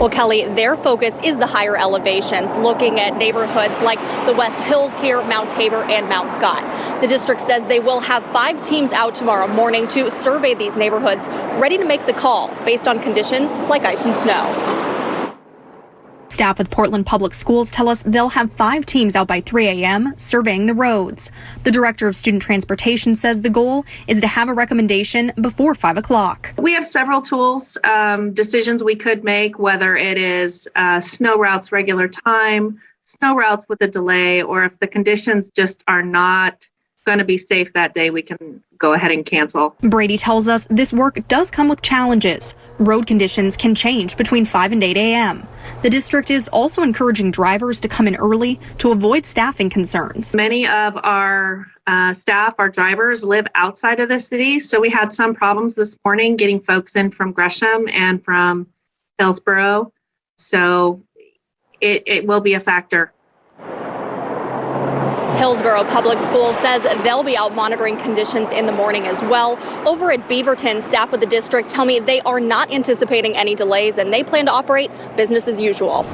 Well, Kelly, their focus is the higher elevations, looking at neighborhoods like the West Hills here, Mount Tabor, and Mount Scott. The district says they will have 5 teams out tomorrow morning to survey these neighborhoods, ready to make the call based on conditions like ice and snow. Staff with Portland Public Schools tell us they'll have 5 teams out by 3 a.m. surveying the roads. The director of student transportation says the goal is to have a recommendation before 5 o'clock. We have several tools, decisions we could make, whether it is snow routes regular time, snow routes with a delay, or if the conditions just are not going to be safe that day, we can go ahead and cancel. Brady tells us this work does come with challenges. Road conditions can change between 5 and 8 a.m. The district is also encouraging drivers to come in early to avoid staffing concerns. Many of our staff, our drivers, live outside of the city, so we had some problems this morning getting folks in from Gresham and from Hillsborough, so it will be a factor. Hillsborough Public Schools says they'll be out monitoring conditions in the morning as well. Over at Beaverton, staff with the district tell me they are not anticipating any delays and they plan to operate business as usual.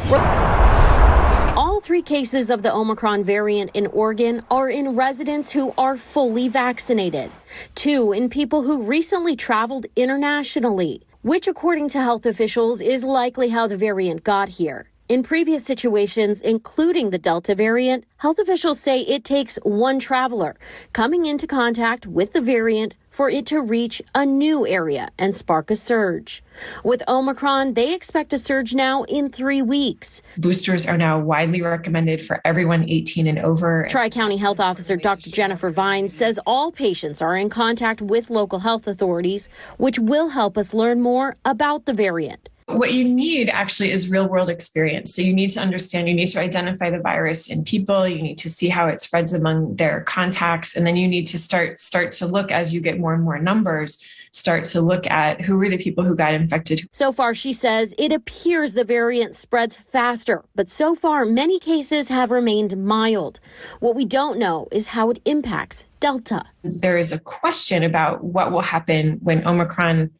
All 3 cases of the Omicron variant in Oregon are in residents who are fully vaccinated. 2 in people who recently traveled internationally, which according to health officials is likely how the variant got here. In previous situations, including the Delta variant, health officials say it takes 1 traveler coming into contact with the variant for it to reach a new area and spark a surge. With Omicron, they expect a surge now in 3 weeks. Boosters are now widely recommended for everyone 18 and over. Tri-County Health Officer Dr. Jennifer Vines says all patients are in contact with local health authorities, which will help us learn more about the variant. What you need actually is real world experience. So you need to understand, you need to identify the virus in people, you need to see how it spreads among their contacts, and then you need to start to look as you get more and more numbers, start to look at who were the people who got infected. So far, she says, it appears the variant spreads faster, but so far many cases have remained mild. What we don't know is how it impacts Delta. There is a question about what will happen when Omicron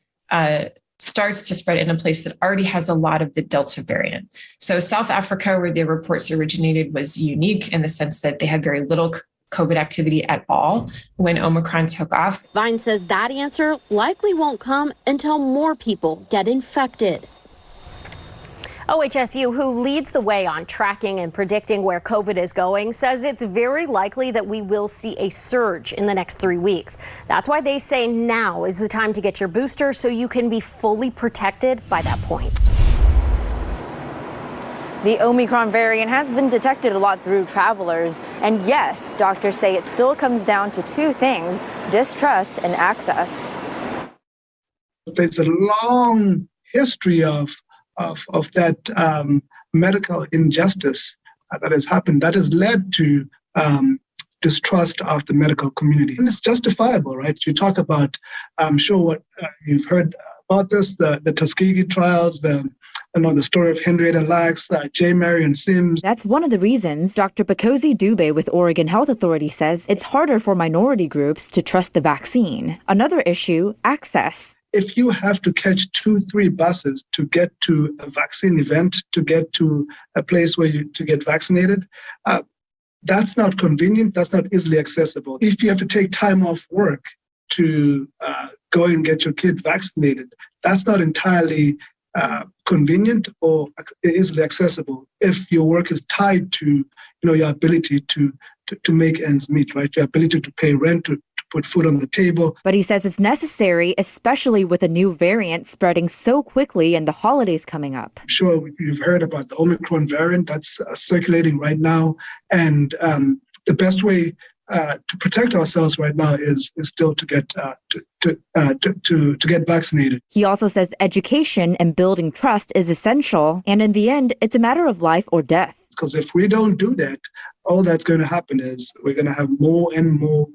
starts to spread in a place that already has a lot of the Delta variant. So South Africa, where the reports originated, was unique in the sense that they had very little COVID activity at all when Omicron took off. Vine says that answer likely won't come until more people get infected. OHSU, who leads the way on tracking and predicting where COVID is going, says it's very likely that we will see a surge in the next 3 weeks. That's why they say now is the time to get your booster so you can be fully protected by that point. The Omicron variant has been detected a lot through travelers. And yes, doctors say it still comes down to 2 things: distrust and access. There's a long history of that medical injustice that has happened, that has led to distrust of the medical community. And it's justifiable, right? You talk about, I'm sure what you've heard about this, the Tuskegee trials, the story of Henrietta Lacks, J. Marion Sims. That's one of the reasons Dr. Bakosi Dube with Oregon Health Authority says it's harder for minority groups to trust the vaccine. Another issue, access. If you have to catch 2-3 buses to get to a vaccine event, to get to a place to get vaccinated, that's not convenient. That's not easily accessible. If you have to take time off work to go and get your kid vaccinated, that's not entirely convenient or easily accessible if your work is tied to your ability to make ends meet, right? Your ability to pay rent, to put food on the table. But he says it's necessary, especially with a new variant spreading so quickly and the holidays coming up. I'm sure you've heard about the Omicron variant that's circulating right now. And the best way to protect ourselves right now is still to get vaccinated. He also says education and building trust is essential. And in the end, it's a matter of life or death. Because if we don't do that, all that's going to happen is we're going to have more and more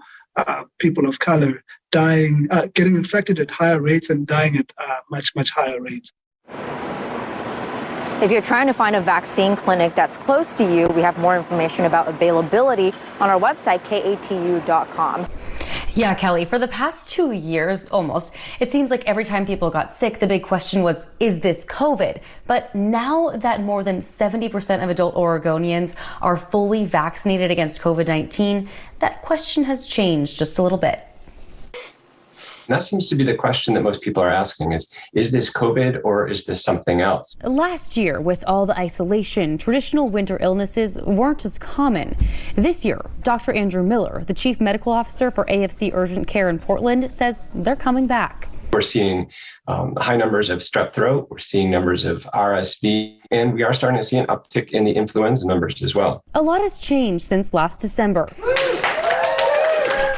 people of color dying, getting infected at higher rates and dying at much, much higher rates. If you're trying to find a vaccine clinic that's close to you, we have more information about availability on our website, katu.com. Yeah, Kelly, for the past 2 years, almost, it seems like every time people got sick, the big question was, is this COVID? But now that more than 70% of adult Oregonians are fully vaccinated against COVID-19, that question has changed just a little bit. And that seems to be the question that most people are asking is this COVID or is this something else? Last year, with all the isolation, traditional winter illnesses weren't as common. This year, Dr. Andrew Miller, the chief medical officer for AFC Urgent Care in Portland, says they're coming back. We're seeing high numbers of strep throat, we're seeing numbers of RSV, and we are starting to see an uptick in the influenza numbers as well. A lot has changed since last December.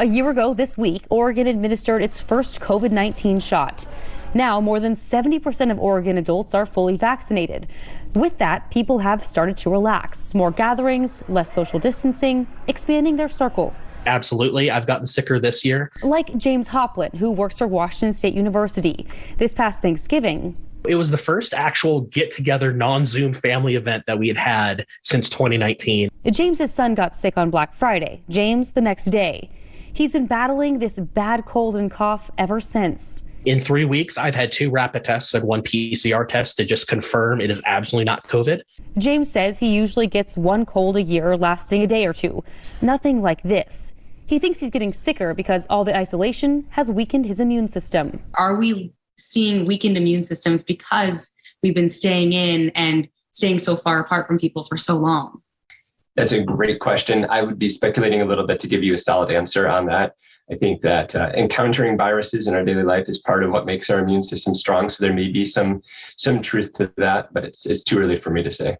A year ago this week, Oregon administered its first COVID-19 shot. Now, more than 70% of Oregon adults are fully vaccinated. With that, people have started to relax. More gatherings, less social distancing, expanding their circles. Absolutely. I've gotten sicker this year. Like James Hoplin, who works for Washington State University. This past Thanksgiving, it was the first actual get-together non-Zoom family event that we had since 2019. James's son got sick on Black Friday. James the next day. He's been battling this bad cold and cough ever since. In 3 weeks, I've had 2 rapid tests and 1 PCR test to just confirm it is absolutely not COVID. James says he usually gets 1 cold a year lasting a day or 2. Nothing like this. He thinks he's getting sicker because all the isolation has weakened his immune system. Are we seeing weakened immune systems because we've been staying in and staying so far apart from people for so long? That's a great question. I would be speculating a little bit to give you a solid answer on that. I think that encountering viruses in our daily life is part of what makes our immune system strong. So there may be some truth to that, but it's too early for me to say.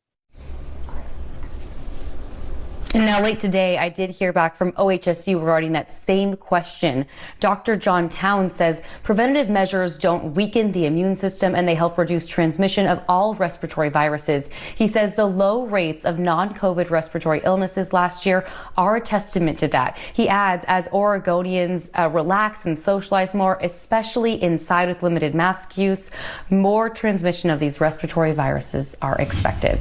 And now late today, I did hear back from OHSU regarding that same question. Dr. John Towns says preventative measures don't weaken the immune system and they help reduce transmission of all respiratory viruses. He says the low rates of non-COVID respiratory illnesses last year are a testament to that. He adds, as Oregonians relax and socialize more, especially inside with limited mask use, more transmission of these respiratory viruses are expected.